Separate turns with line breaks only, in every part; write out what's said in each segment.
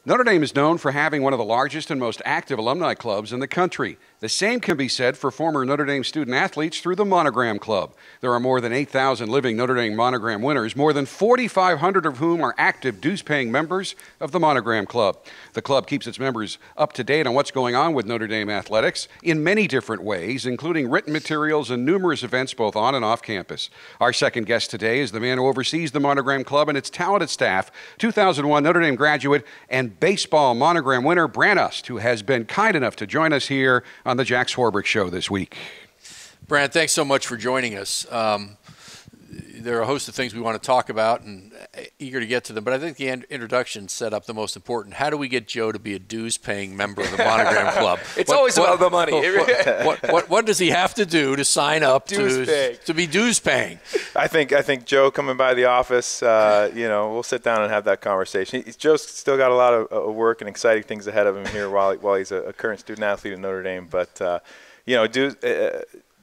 Notre Dame is known for having one of the largest and most active alumni clubs in the country. The same can be said for former Notre Dame student athletes through the Monogram Club. There are more than 8,000 living Notre Dame Monogram winners, more than 4,500 of whom are active dues-paying members of the Monogram Club. The club keeps its members up to date on what's going on with Notre Dame athletics in many different ways, including written materials and numerous events both on and off campus. Our second guest today is the man who oversees the Monogram Club and its talented staff, 2001 Notre Dame graduate and baseball Monogram winner Brant Ust, who has been kind enough to join us here on the Jack Swarbrick Show this week.
Brant, thanks so much for joining us. There are a host of things we want to talk about and eager to get to them, but I think the introduction set up the most important. How do we get Joe to be a dues-paying member of the Monogram Club?
It's always about the money.
What does he have to do to sign up to be dues-paying?
I think Joe coming by the office, we'll sit down and have that conversation. Joe's still got a lot of work and exciting things ahead of him here while he's a current student-athlete at Notre Dame. But,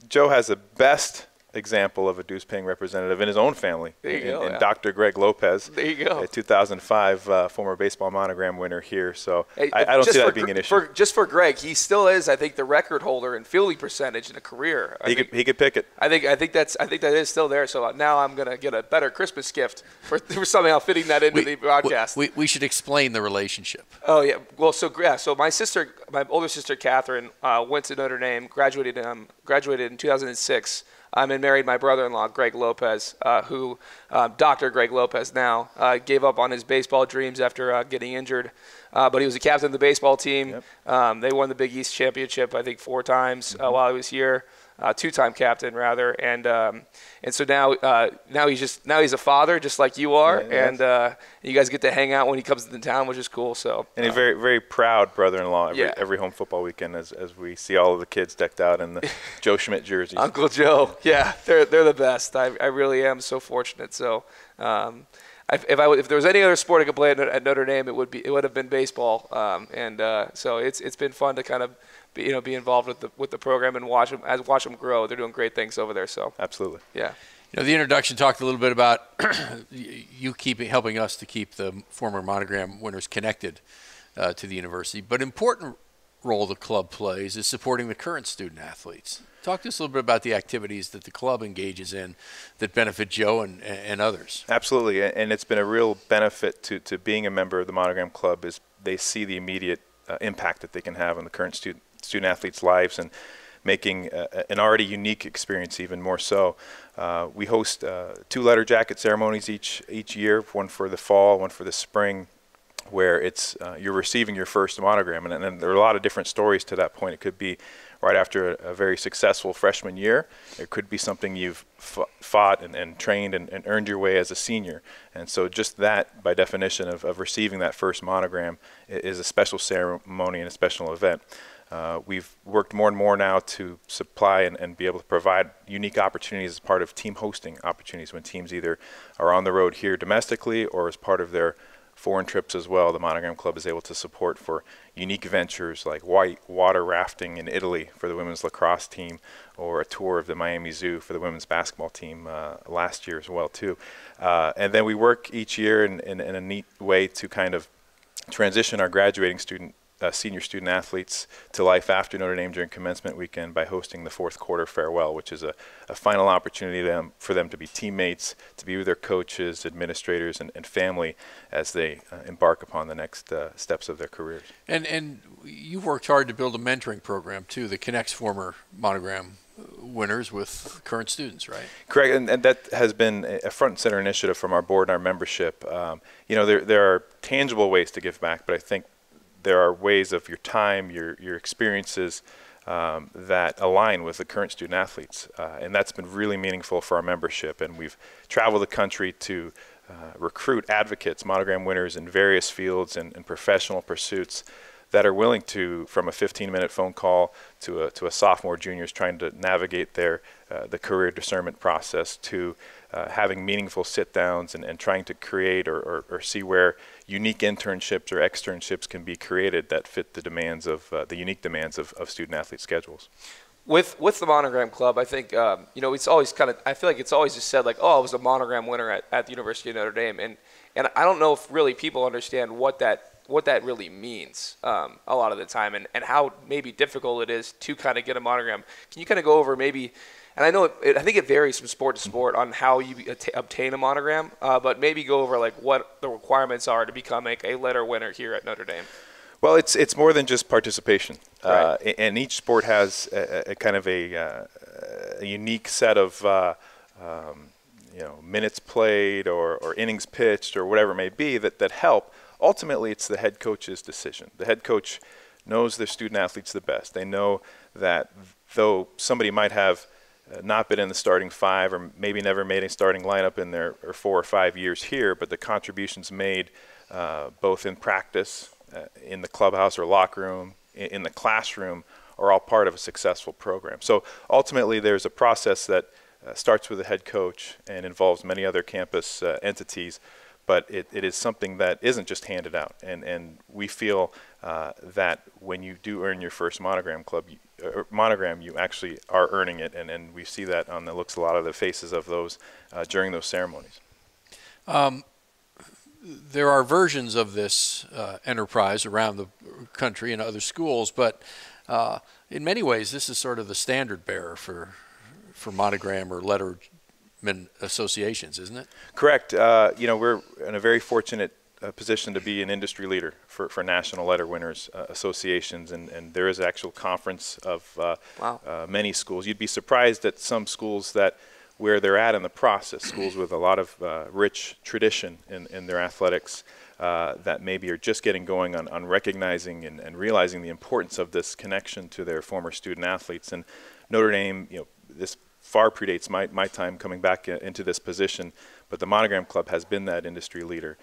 Joe has the best example of a dues-paying representative in his own family, in Dr. Greg Lopez.
There you go.
A 2005 former baseball Monogram winner here. So I don't see that being an issue.
Just for Greg, he still is, I think, the record holder in fielding percentage in a career.
He could pick it.
I think that is still there. So now I'm going to get a better Christmas gift for somehow fitting that into the broadcast.
We should explain the relationship.
Oh yeah. Well, so my older sister Catherine went to Notre Dame, graduated in 2006. And married my brother-in-law, Greg Lopez, who, Dr. Greg Lopez now, gave up on his baseball dreams after getting injured. But he was a captain of the baseball team. Yep. They won the Big East Championship, I think, 4 times while he was here. 2-time captain, rather. And so now he's a father, just like you are. And you guys get to hang out when he comes to town, which is cool. So.
And he's very, very proud brother-in-law every home football weekend as we see all of the kids decked out in the Joe Schmidt jerseys.
Uncle Joe. Yeah, they're the best. I really am so fortunate. So if there was any other sport I could play at Notre Dame, it would have been baseball. So it's been fun to kind of be involved with the program and watch them grow. They're doing great things over there. So
absolutely,
yeah.
The introduction talked a little bit about you helping us to keep the former Monogram winners connected to the university. But important role the club plays is supporting the current student athletes. Talk to us a little bit about the activities that the club engages in that benefit Joe and others.
Absolutely, and it's been a real benefit to being a member of the Monogram Club is they see the immediate impact that they can have on the current student athletes' lives and making an already unique experience even more so. We host 2 letter jacket ceremonies each year, one for the fall, one for the spring, where it's you're receiving your first monogram, and there are a lot of different stories to that point. It could be right after a very successful freshman year. It could be something you've fought and trained and earned your way as a senior. And so just that, by definition, of receiving that first monogram is a special ceremony and a special event. We've worked more and more now to supply and be able to provide unique opportunities as part of team hosting opportunities when teams either are on the road here domestically or as part of their foreign trips as well. The Monogram Club is able to support for unique ventures like white water rafting in Italy for the women's lacrosse team, or a tour of the Miami Zoo for the women's basketball team last year as well too. And then we work each year in a neat way to kind of transition our graduating senior student athletes to life after Notre Dame during commencement weekend by hosting the 4th quarter farewell, which is a final opportunity for them to be teammates, to be with their coaches, administrators, and family as they embark upon the next steps of their careers. And
you've worked hard to build a mentoring program too that connects former Monogram winners with current students, right?
Correct, and that has been a front and center initiative from our board and our membership. There are tangible ways to give back, but I think there are ways of your time, your experiences that align with the current student athletes. And that's been really meaningful for our membership. And we've traveled the country to recruit advocates, Monogram winners in various fields and professional pursuits that are willing to, from a 15-minute phone call to a sophomore, juniors trying to navigate the career discernment process, to having meaningful sit-downs and trying to create or see where unique internships or externships can be created that fit the demands of the unique demands of student-athlete schedules.
With the Monogram Club, I think it's always I feel like it's always just said like, oh, I was a Monogram winner at the University of Notre Dame, and I don't know if really people understand what that what that really means a lot of the time, and how maybe difficult it is to kind of get a monogram. Can you kind of go over maybe, and I know I think it varies from sport to sport on how you obtain a monogram, but maybe go over like what the requirements are to become a letter winner here at Notre Dame.
Well, it's more than just participation,
Right.
and each sport has a kind of a unique set of minutes played or innings pitched or whatever it may be that help. Ultimately, it's the head coach's decision. The head coach knows their student athletes the best. They know that though somebody might have not been in the starting five or maybe never made a starting lineup in their 4 or 5 years here, but the contributions made both in practice, in the clubhouse or locker room, in the classroom, are all part of a successful program. So ultimately, there's a process that starts with the head coach and involves many other campus entities, but it is something that isn't just handed out. And we feel that when you do earn your first monogram you actually are earning it, and we see that on the looks, a lot of the faces of those during those ceremonies.
There are versions of this enterprise around the country and other schools, but in many ways, this is sort of the standard bearer for monogram or letterman associations, isn't it?
Correct. We're in a very fortunate position to be an industry leader for National Letter Winners Associations, and there is an actual conference of many schools. You'd be surprised at some schools where they're at in the process, schools with a lot of rich tradition in their athletics that maybe are just getting going on recognizing and realizing the importance of this connection to their former student athletes. And Notre Dame, this far predates my time coming back into this position, but the Monogram Club has been that industry leader.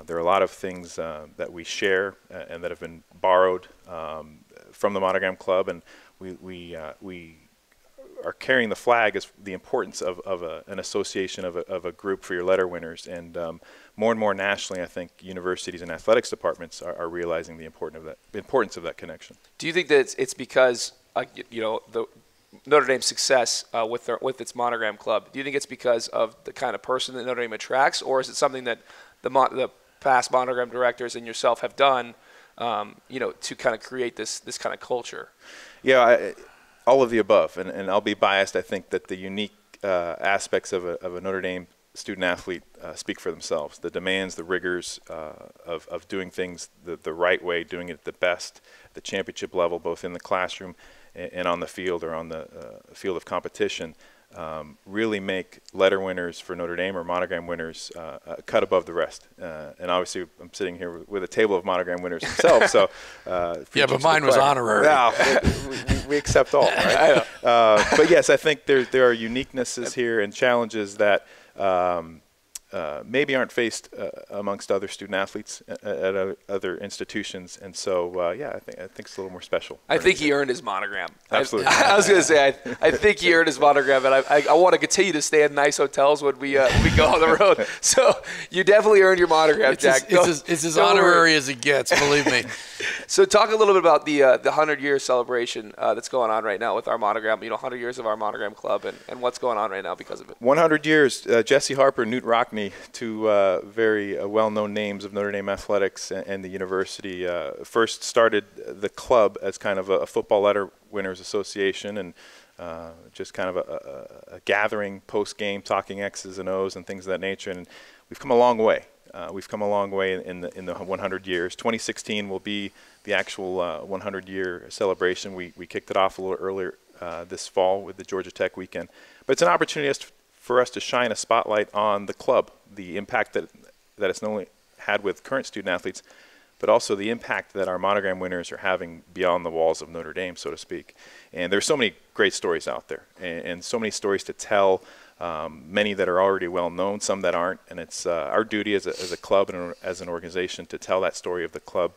There are a lot of things that we share and that have been borrowed from the Monogram Club, and we are carrying the flag as the importance of an association of a group for your letter winners. And more and more nationally, I think universities and athletics departments are realizing the importance of that connection.
Do you think that it's because the Notre Dame's success with its Monogram Club? Do you think it's because of the kind of person that Notre Dame attracts, or is it something that the past Monogram directors and yourself have done, to kind of create this kind of culture?
Yeah, all of the above, and I'll be biased. I think that the unique aspects of a Notre Dame student athlete speak for themselves. The demands, the rigors of doing things the right way, doing it at the best, the championship level, both in the classroom and on the field or on the field of competition, really make letter winners for Notre Dame or monogram winners cut above the rest. And obviously, I'm sitting here with a table of monogram winners himself. So
yeah, but mine was honorary.
Well, we accept all, right? But yes, I think there are uniquenesses here and challenges that maybe aren't faced amongst other student athletes at other institutions, and so yeah, I think it's a little more special.
I think he earned his monogram.
Absolutely.
I was going to say I think he earned his monogram, and I want to continue to stay in nice hotels when we go on the road. So you definitely earned your monogram, Jack.
It's as honorary as it gets, believe me.
So talk a little bit about the 100-year celebration that's going on right now with our monogram. 100 years of our Monogram Club, and what's going on right now because of it. 100
years. Jesse Harper, Newt Rockne, two very well-known names of Notre Dame athletics and the university, first started the club as kind of a football letter winners association, and just kind of a gathering post-game, talking X's and O's and things of that nature. And we've come a long way. We've come a long way in the 100 years. 2016 will be the actual 100-year celebration. We kicked it off a little earlier this fall with the Georgia Tech weekend. But it's an opportunity for us to shine a spotlight on the club, the impact that it's not only had with current student athletes, but also the impact that our monogram winners are having beyond the walls of Notre Dame, so to speak. And there's so many great stories out there, and so many stories to tell, many that are already well known, some that aren't, and it's our duty as a club and as an organization to tell that story of the club,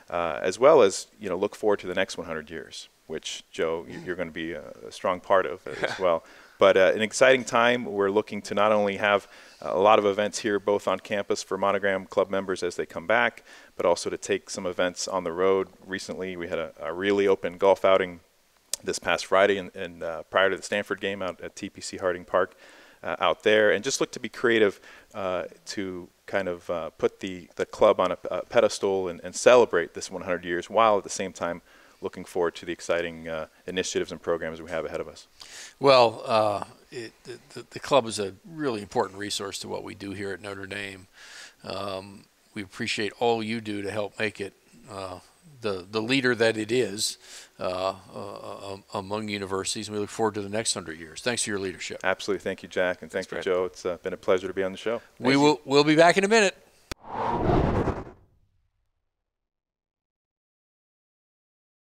as well as look forward to the next 100 years, which, Joe, you're going to be a strong part of as well. But an exciting time. We're looking to not only have a lot of events here, both on campus for Monogram Club members as they come back, but also to take some events on the road. Recently, we had a really open golf outing this past Friday and prior to the Stanford game out at TPC Harding Park out there, and just look to be creative to kind of put the club on a pedestal and celebrate this 100 years, while at the same time looking forward to the exciting initiatives and programs we have ahead of us.
Well, the club is a really important resource to what we do here at Notre Dame. We appreciate all you do to help make it the leader that it is among universities, and we look forward to the next 100 years. Thanks for your leadership.
Absolutely. Thank you, Jack, and thanks to Joe. It's been a pleasure to be on the show.
We'll be back in a minute.